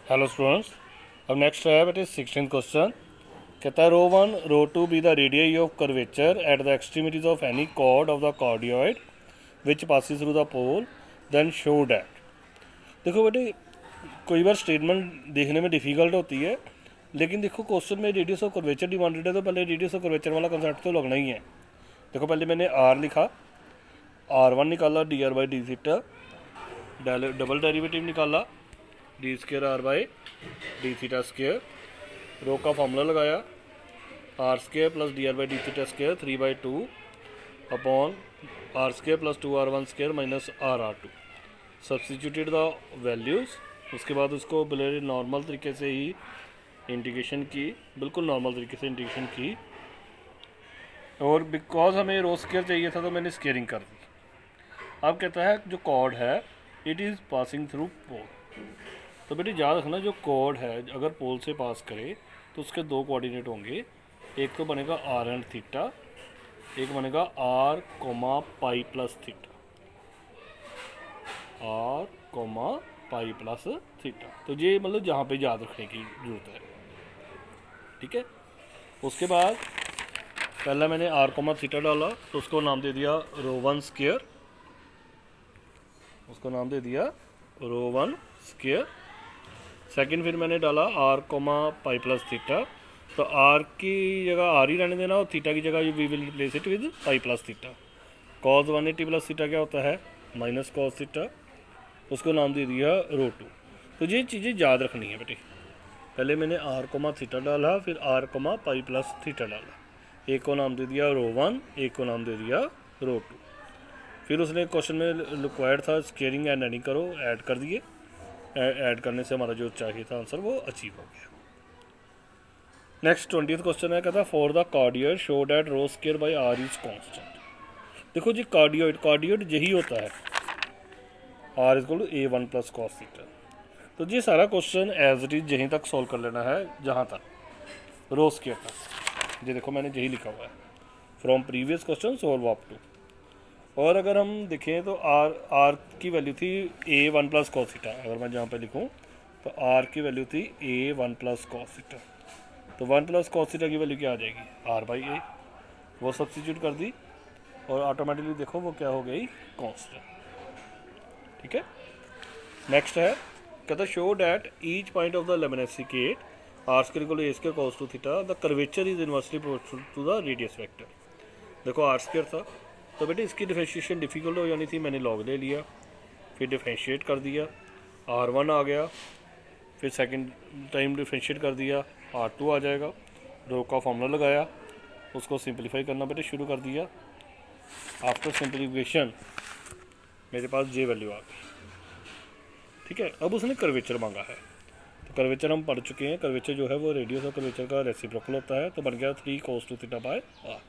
Hello students. अब next है बेटे 16th क्वेश्चन। कहता है rho one rho two be the radii of curvature at the extremities of any chord of the cardioid which passes through the pole then show that. देखो बेटे, कोई बार statement देखने में डिफिकल्ट होती है, लेकिन देखो क्वेश्चन में रेडियस ऑफ कर्वेचर डिमांडेड है तो पहले रेडियस ऑफ कर्वेचर वाला कंसेप्ट तो लगना ही है। देखो पहले मैंने आर लिखा, आर वन निकाला d r by d theta, double derivative निकाला d square r by d theta square, rho का फॉर्मूला लगाया r square plus d r by d theta square 3/2 upon r square plus 2r1 square minus r two. Substituted the values, उसके बाद उसको बिल्कुल normal तरीके से ही integration की, बिल्कुल नॉर्मल तरीके से इंटीग्रेशन की, और बिकॉज हमें रो स्केयर चाहिए था तो मैंने स्केयरिंग कर दी। अब कहता है जो कॉर्ड है इट इज़ पासिंग थ्रू पोल। तो बेटे याद रखना, जो कॉर्ड है अगर पोल से पास करे तो उसके दो कोऑर्डिनेट होंगे, एक तो बनेगा आर एंड थीटा, एक बनेगा R comma pi plus theta, R comma pi plus theta. तो ये मतलब जहाँ पे याद रखने की जरूरत है, ठीक है। उसके बाद पहला मैंने आर कोमा थीटा डाला तो उसको नाम दे दिया रो वन स्केयर, उसको नाम दे दिया रो वन स्केयर। सेकंड फिर मैंने डाला R comma pi plus theta, तो आर की जगह आर ही रहने देना और थीटा की जगह we will replace it with pi plus theta. Cos 180 plus theta क्या होता है माइनस कॉस थीटा, उसको नाम दे दिया रो टू। तो ये चीज़ें याद रखनी है बेटे। पहले मैंने आर कोमा थीटा डाला, फिर R comma pi plus theta डाला, एक को नाम दे दिया रो वन, एक को नाम दे दिया रो टू। फिर उसने क्वेश्चन में रिक्वायर्ड था स्केयरिंग एंड एडिंग करो, ऐड कर दिए, ऐड करने से हमारा जो चाहिए था आंसर वो अचीव हो गया। नेक्स्ट 20th क्वेश्चन है, कहता for the cardioid show that rho square by R is constant. देखो जी कार्डियोइड यही होता है R is to A one plus cos theta. तो ये सारा क्वेश्चन एज इट इज यहीं तक सॉल्व कर लेना है, जहाँ तक रो स्केयर तक। ये देखो मैंने यही लिखा हुआ है from previous question solve up to. और अगर हम देखें तो आर की वैल्यू थी A one plus cos theta, अगर मैं जहाँ पे लिखूँ तो आर की वैल्यू थी A one plus cos theta, तो वन प्लस कॉस थीटा की वैल्यू क्या आ जाएगी आर बाई ए, वो सब्स्टिट्यूट कर दी और ऑटोमेटिकली देखो वो क्या हो गई कांस्टेंट, ठीक है। नेक्स्ट है, कहता show that each point of the lemniscate r square equal to a square cos two theta the curvature is inversely proportional to the radius vector. देखो आर स्क्वायर था तो बेटे इसकी डिफरेंशिएशन डिफिकल्ट हो जानी थी, मैंने लॉग ले लिया, फिर डिफरेंशिएट कर दिया, आर वन आ गया, फिर सेकंड टाइम डिफरेंशिएट कर दिया, आर टू आ जाएगा, रो का फॉर्मूला लगाया, उसको सिंपलीफाई करना बेटे शुरू कर दिया। आफ्टर सिंपलीफिकेशन मेरे पास जे वैल्यू आ गई, ठीक है। अब उसने कर्वेचर मांगा है, तो कर्वेचर हम पढ़ चुके हैं, कर्वेचर जो है वो रेडियस और कर्वेचर का रेसिप्रोकल होता है, तो बन गया 3 cos 2 theta by r.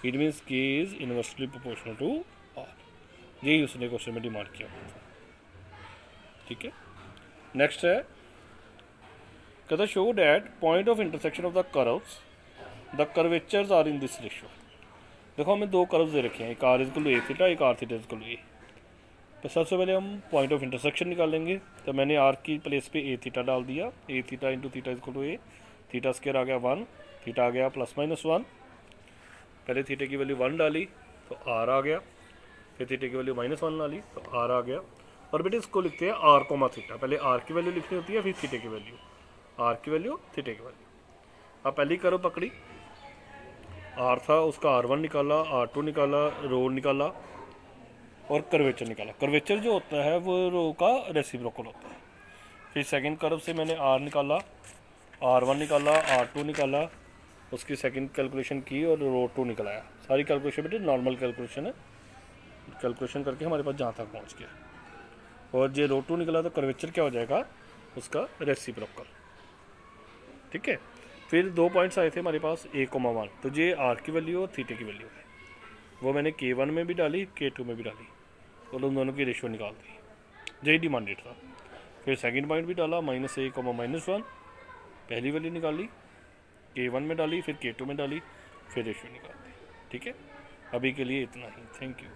It means k is inversely proportional to r. यही उसने क्वेश्चन में डिमांड किया हुआ था, ठीक है। नेक्स्ट है, कहता show that point of intersection of the curves the curvatures are in this ratio. देखो हमें दो कर्व्स दे रखे हैं, एक R equal to A theta, एक R theta equal to A. तो सबसे पहले हम पॉइंट ऑफ इंटरसेक्शन निकालेंगे, तो मैंने आर की प्लेस पे ए थीटा डाल दिया, a theta into theta equal to A, theta square आ गया 1, थीटा आ गया प्लस माइनस 1, पहले थीटे की वैल्यू 1 डाली तो आर आ गया, फिर थीटे की वैल्यू -1 डाली तो आर आ गया। और बेटे इसको लिखते हैं आर कोमा थीटा, पहले आर की वैल्यू लिखनी होती है, फिर थीटे की वैल्यू, आर की वैल्यू थीटे की वैल्यू। अब पहली करो पकड़ी, आर था उसका R1 निकाला, R2 निकाला, रो निकाला और कर्वेचर निकाला। कर्वेचर जो होता है वो रो का रेसिप्रोकल होता है। फिर सेकंड कर्व से मैंने आर निकाला, R1 निकाला, R2 निकाला, उसकी सेकंड कैलकुलेशन की और रो टू निकलाया। सारी कैलकुलेशन बेटे नॉर्मल कैलकुलेशन है, कैलकुलेशन करके हमारे पास जहाँ तक पहुँच गया। और ये रो टू निकला तो कर्वेचर क्या हो जाएगा उसका रेसिप्रोकल, ठीक है। फिर दो पॉइंट्स आए थे हमारे पास a,1, तो ये आर की वैल्यू और थीटे की वैल्यू है, वो मैंने K1 में भी डाली K2 में भी डाली और उन दोनों की रेशियो निकाल दी, यही डिमांडेड था। फिर सेकंड पॉइंट भी डाला -a,-1, पहली वैल्यू निकाली, K1 में डाली, फिर K2 में डाली, फिर रेशियो निकाल दी, ठीक है। अभी के लिए इतना ही, थैंक यू।